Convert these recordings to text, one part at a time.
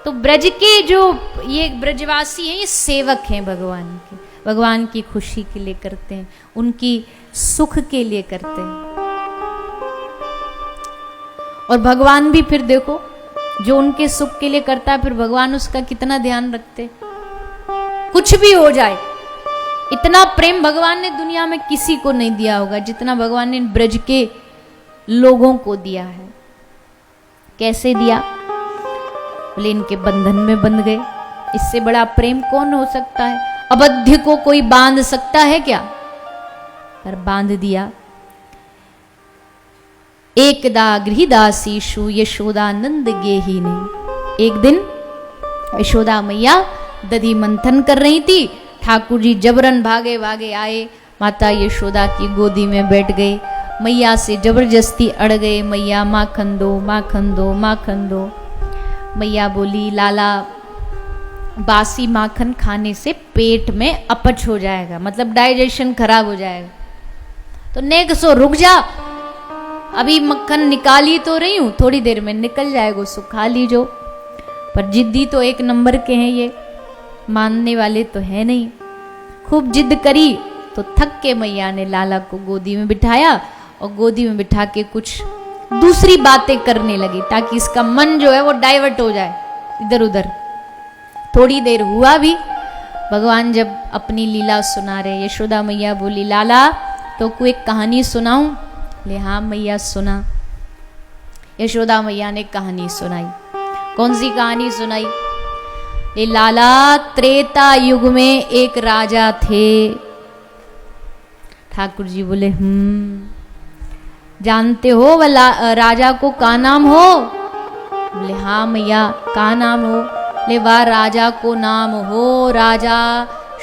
तो ब्रज के जो ये ब्रजवासी हैं, ये सेवक हैं भगवान के, भगवान की खुशी के लिए करते हैं, उनकी सुख के लिए करते हैं। और भगवान भी फिर देखो, जो उनके सुख के लिए करता है, फिर भगवान उसका कितना ध्यान रखते। कुछ भी हो जाए, इतना प्रेम भगवान ने दुनिया में किसी को नहीं दिया होगा जितना भगवान ने ब्रज के लोगों को दिया है। कैसे दिया? बोले इनके बंधन में बंध गए। इससे बड़ा प्रेम कौन हो सकता है? अबध्य को कोई बांध सकता है क्या? पर बांध दिया। एकदा गृहदासीषु यशोदानंद गेही ने। एक दिन यशोदा मैया दधी मंथन कर रही थी, ठाकुर जी जबरन भागे भागे आए, माता यशोदा की गोदी में बैठ गए, मैया से जबरदस्ती अड़ गए, मैया माखन दो माखन दो माखन दो। मैया बोली लाला बासी माखन खाने से पेट में अपच हो जाएगा, मतलब डाइजेशन खराब हो जाएगा, तो नेक सो रुक जा, अभी मक्खन निकाली तो रही हूं, थोड़ी देर में निकल जाएगा, सो खा लीजो। पर जिद्दी तो एक नंबर के हैं ये, मानने वाले तो है नहीं। खूब जिद करी तो थक के मैया ने लाला को गोदी में बिठाया और गोदी में बिठा के कुछ दूसरी बातें करने लगी ताकि इसका मन जो है वो डाइवर्ट हो जाए इधर उधर। थोड़ी देर हुआ भी, भगवान जब अपनी लीला सुना रहे, यशोदा मैया बोली लाला तो को एक कहानी सुनाऊं? ले हाँ मैया सुना। यशोदा मैया ने कहानी सुनाई। कौन सी कहानी सुनाई? ले लाला त्रेता युग में एक राजा थे। ठाकुर जी बोले जानते हो वह राजा को का नाम हो? बोले हाँ मैया का नाम हो? ले वाह राजा को नाम हो राजा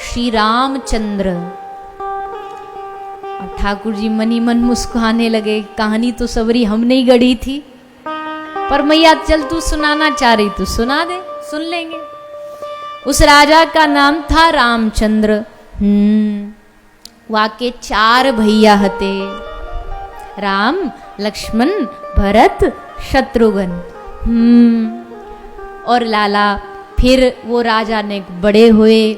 श्री रामचंद्र। और ठाकुर जी मनी मन मुस्कुराने लगे, कहानी तो सबरी हमने ही गढ़ी थी, पर मैया चल तू सुनाना चाह रही तू सुना दे, सुन लेंगे। उस राजा का नाम था रामचंद्र। वाके 4 भैया हते, राम लक्ष्मण भरत शत्रुघ्न। और लाला फिर वो राजा ने बड़े हुए,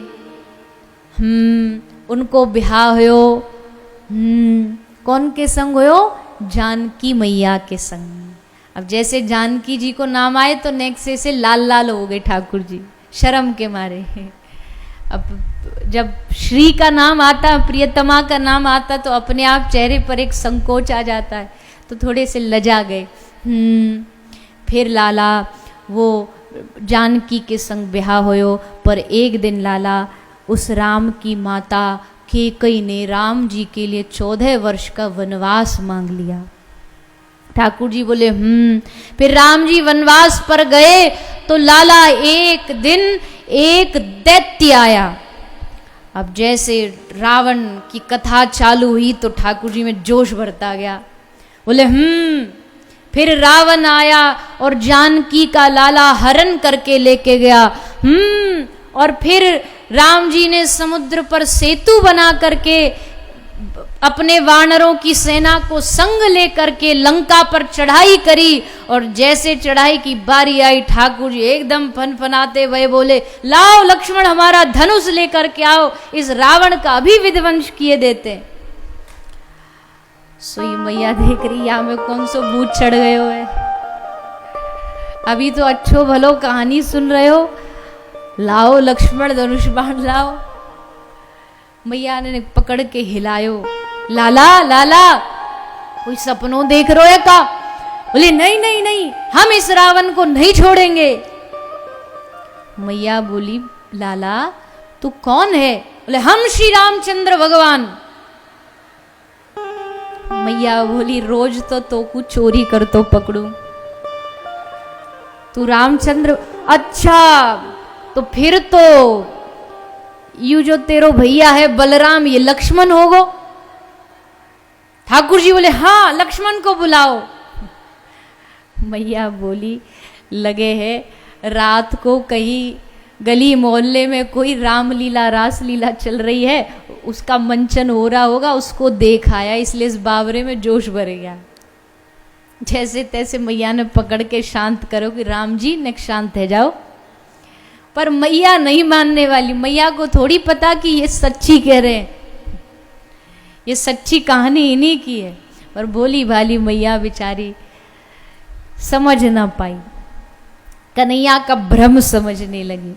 उनको ब्याह होयो, कौन के संग होयो? जानकी मैया के संग। अब जैसे जानकी जी को नाम आए तो नेक्स्ट से लाल लाल हो गए ठाकुर जी शर्म के मारे। अब जब श्री का नाम आता, प्रियतमा का नाम आता, तो अपने आप चेहरे पर एक संकोच आ जाता है, तो थोड़े से लजा गए। फिर लाला वो जानकी के संग ब्याह होयो, पर एक दिन लाला उस राम की माता कैकेयी ने राम जी के लिए 14 वर्ष का वनवास मांग लिया। ठाकुर जी बोले फिर राम जी वनवास पर गए तो लाला एक दिन एक दैत्य आया। अब जैसे रावण की कथा चालू हुई तो ठाकुर जी में जोश भरता गया। बोले फिर रावण आया और जानकी का लाला हरण करके लेके गया। और फिर राम जी ने समुद्र पर सेतु बना करके अपने वानरों की सेना को संग लेकर के लंका पर चढ़ाई करी। और जैसे चढ़ाई की बारी आई, ठाकुर जी एकदम फनफनाते हुए बोले लाओ लक्ष्मण हमारा धनुष लेकर के आओ, इस रावण का अभी विध्वंस किए देते। सोई मैया देख रही यहाँ में कौन सो भूत चढ़ गए हो है, अभी तो अच्छो भलो कहानी सुन रहे हो, लाओ लक्ष्मण धनुष बाण लाओ। मैया ने पकड़ के हिलायो, लाला लाला कोई सपनों देख रहे हो का? बोले नहीं नहीं नहीं, हम इस रावण को नहीं छोड़ेंगे। मैया बोली लाला तू कौन है? बोले हम श्री रामचंद्र भगवान। मैया बोली रोज तो कुछ चोरी कर तो पकड़ू, तू रामचंद्र? अच्छा तो फिर तो यू जो तेरो भैया है बलराम ये लक्ष्मण होगो। ठाकुर जी बोले हाँ लक्ष्मण को बुलाओ। मैया बोली लगे है रात को कहीं गली मोहल्ले में कोई रामलीला रासलीला चल रही है, उसका मंचन हो रहा होगा, उसको देख आया, इसलिए इस बावरे में जोश भर गया। जैसे तैसे मैया ने पकड़ के शांत करो कि राम जी ने शांत है जाओ। पर मैया नहीं मानने वाली, मैया को थोड़ी पता कि ये सच्ची कह रहे हैं, ये सच्ची कहानी इन्हीं की है। पर भोली भाली मैया बेचारी समझ ना पाई, कन्हैया का भ्रम समझने लगी।